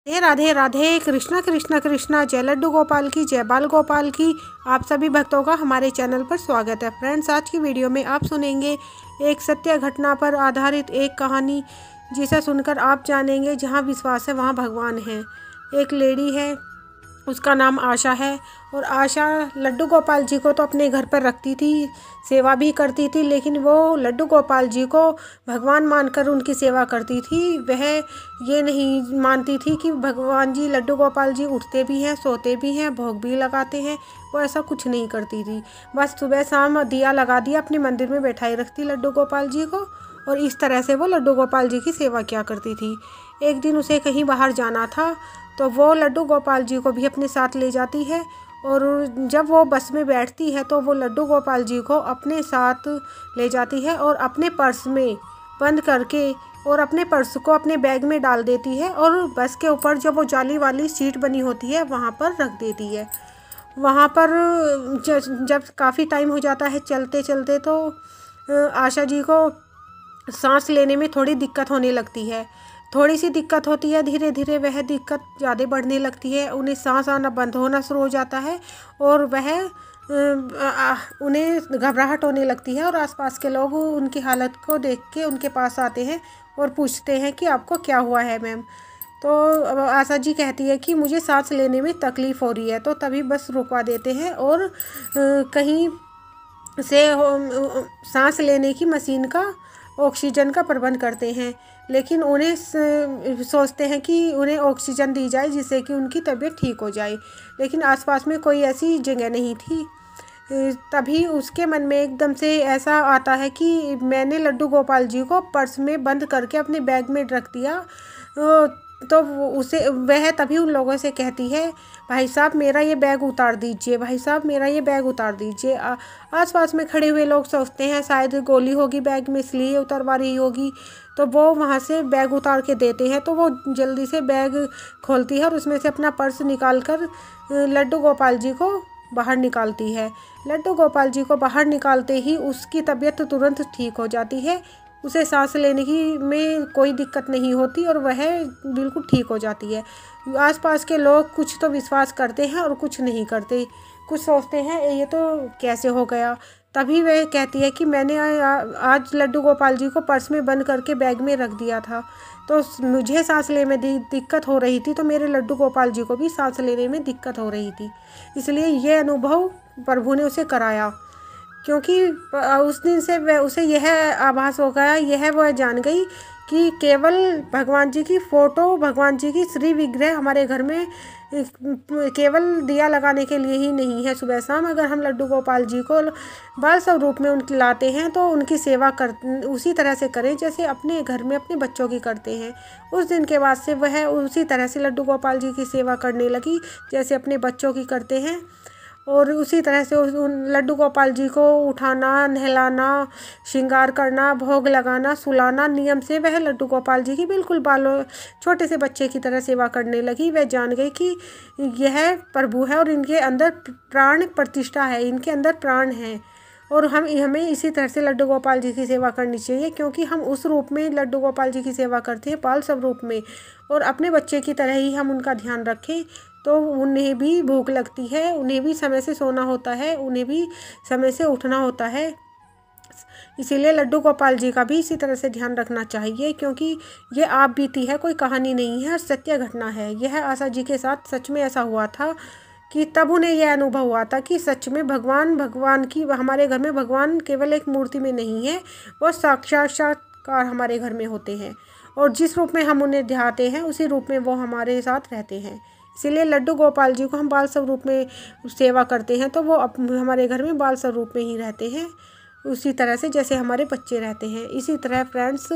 राधे राधे राधे, कृष्णा कृष्णा कृष्णा, जय लड्डू गोपाल की, जय बाल गोपाल की। आप सभी भक्तों का हमारे चैनल पर स्वागत है। फ्रेंड्स, आज की वीडियो में आप सुनेंगे एक सत्य घटना पर आधारित एक कहानी, जिसे सुनकर आप जानेंगे जहाँ विश्वास है वहाँ भगवान है। एक लेडी है, उसका नाम आशा है, और आशा लड्डू गोपाल जी को तो अपने घर पर रखती थी, सेवा भी करती थी, लेकिन वो लड्डू गोपाल जी को भगवान मानकर उनकी सेवा करती थी। वह ये नहीं मानती थी कि भगवान जी, लड्डू गोपाल जी उठते भी हैं, सोते भी हैं, भोग भी लगाते हैं। वो ऐसा कुछ नहीं करती थी। बस सुबह शाम दिया लगा दिया, अपने मंदिर में बैठाई रखती लड्डू गोपाल जी को, और इस तरह से वो लड्डू गोपाल जी की सेवा किया करती थी। एक दिन उसे कहीं बाहर जाना था, तो वो लड्डू गोपाल जी को भी अपने साथ ले जाती है, और जब वो बस में बैठती है तो वो लड्डू गोपाल जी को अपने साथ ले जाती है और अपने पर्स में बंद करके, और अपने पर्स को अपने बैग में डाल देती है, और बस के ऊपर जब वो जाली वाली सीट बनी होती है वहाँ पर रख देती है। वहाँ पर जब काफ़ी टाइम हो जाता है चलते चलते, तो आशा जी को सांस लेने में थोड़ी दिक्कत होने लगती है। थोड़ी सी दिक्कत होती है, धीरे धीरे वह दिक्कत ज़्यादा बढ़ने लगती है। उन्हें सांस आना बंद होना शुरू हो जाता है, और वह उन्हें घबराहट होने लगती है, और आसपास के लोग उनकी हालत को देख के उनके पास आते हैं और पूछते हैं कि आपको क्या हुआ है मैम। तो आशा जी कहती है कि मुझे सांस लेने में तकलीफ़ हो रही है। तो तभी बस रुकवा देते हैं, और कहीं से सांस लेने की मशीन का, ऑक्सीजन का प्रबंध करते हैं। लेकिन उन्हें सोचते हैं कि उन्हें ऑक्सीजन दी जाए जिससे कि उनकी तबीयत ठीक हो जाए, लेकिन आसपास में कोई ऐसी जगह नहीं थी। तभी उसके मन में एकदम से ऐसा आता है कि मैंने लड्डू गोपाल जी को पर्स में बंद करके अपने बैग में रख दिया। तो उसे वह तभी उन लोगों से कहती है, भाई साहब मेरा ये बैग उतार दीजिए, भाई साहब मेरा ये बैग उतार दीजिए। आसपास में खड़े हुए लोग सोचते हैं शायद गोली होगी बैग में, इसलिए उतरवा रही होगी। तो वो वहाँ से बैग उतार के देते हैं, तो वो जल्दी से बैग खोलती है और उसमें से अपना पर्स निकाल कर लड्डू गोपाल जी को बाहर निकालती है। लड्डू गोपाल जी को बाहर निकालते ही उसकी तबीयत तुरंत ठीक हो जाती है। उसे सांस लेने की में कोई दिक्कत नहीं होती, और वह बिल्कुल ठीक हो जाती है। आसपास के लोग कुछ तो विश्वास करते हैं और कुछ नहीं करते। कुछ सोचते हैं ये तो कैसे हो गया। तभी वह कहती है कि मैंने आज लड्डू गोपाल जी को पर्स में बंद करके बैग में रख दिया था, तो मुझे सांस लेने में दिक्कत हो रही थी, तो मेरे लड्डू गोपाल जी को भी सांस लेने में दिक्कत हो रही थी। इसलिए ये अनुभव प्रभु ने उसे कराया, क्योंकि उस दिन से वह उसे यह आभास हो गया, यह वह जान गई कि केवल भगवान जी की फ़ोटो, भगवान जी की श्री विग्रह हमारे घर में केवल दिया लगाने के लिए ही नहीं है। सुबह शाम अगर हम लड्डू गोपाल जी को बाल स्वरूप में उनकी लाते हैं, तो उनकी सेवा कर उसी तरह से करें जैसे अपने घर में अपने बच्चों की करते हैं। उस दिन के बाद से वह उसी तरह से लड्डू गोपाल जी की सेवा करने लगी जैसे अपने बच्चों की करते हैं, और उसी तरह से उन लड्डू गोपाल जी को उठाना, नहलाना, श्रृंगार करना, भोग लगाना, सुलाना, नियम से वह लड्डू गोपाल जी की बिल्कुल बालों छोटे से बच्चे की तरह सेवा करने लगी। वह जान गई कि यह प्रभु है और इनके अंदर प्राण प्रतिष्ठा है, इनके अंदर प्राण है, और हमें इसी तरह से लड्डू गोपाल जी की सेवा करनी चाहिए, क्योंकि हम उस रूप में लड्डू गोपाल जी की सेवा करते हैं, बाल स्वरूप में, और अपने बच्चे की तरह ही हम उनका ध्यान रखें। तो उन्हें भी भूख लगती है, उन्हें भी समय से सोना होता है, उन्हें भी समय से उठना होता है। इसीलिए लड्डू गोपाल जी का भी इसी तरह से ध्यान रखना चाहिए, क्योंकि ये आप बीती है, कोई कहानी नहीं है, सत्य घटना है। यह आशा जी के साथ सच में ऐसा हुआ था कि तब उन्हें यह अनुभव हुआ था कि सच में भगवान की हमारे घर में भगवान केवल एक मूर्ति में नहीं है, वो साक्षात्कार हमारे घर में होते हैं, और जिस रूप में हम उन्हें ध्याते हैं उसी रूप में वो हमारे साथ रहते हैं। इसीलिए लड्डू गोपाल जी को हम बाल स्वरूप में सेवा करते हैं, तो वो हमारे घर में बाल स्वरूप में ही रहते हैं, उसी तरह से जैसे हमारे बच्चे रहते हैं। इसी तरह फ्रेंड्स,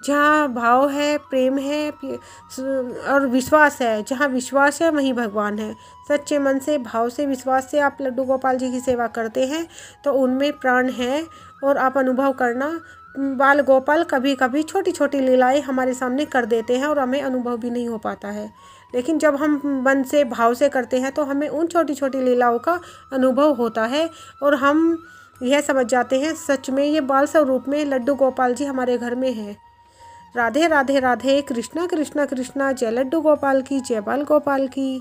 जहाँ भाव है, प्रेम है और विश्वास है, जहाँ विश्वास है वहीं भगवान है। सच्चे मन से, भाव से, विश्वास से आप लड्डू गोपाल जी की सेवा करते हैं तो उनमें प्राण है। और आप अनुभव करना, बाल गोपाल कभी कभी छोटी छोटी लीलाएं हमारे सामने कर देते हैं और हमें अनुभव भी नहीं हो पाता है, लेकिन जब हम मन से, भाव से करते हैं तो हमें उन छोटी छोटी लीलाओं का अनुभव होता है, और हम यह समझ जाते हैं सच में ये बाल स्वरूप में लड्डू गोपाल जी हमारे घर में हैं। राधे राधे राधे। कृष्णा कृष्णा कृष्णा। जय लड्डू गोपाल की, जय बाल गोपाल की।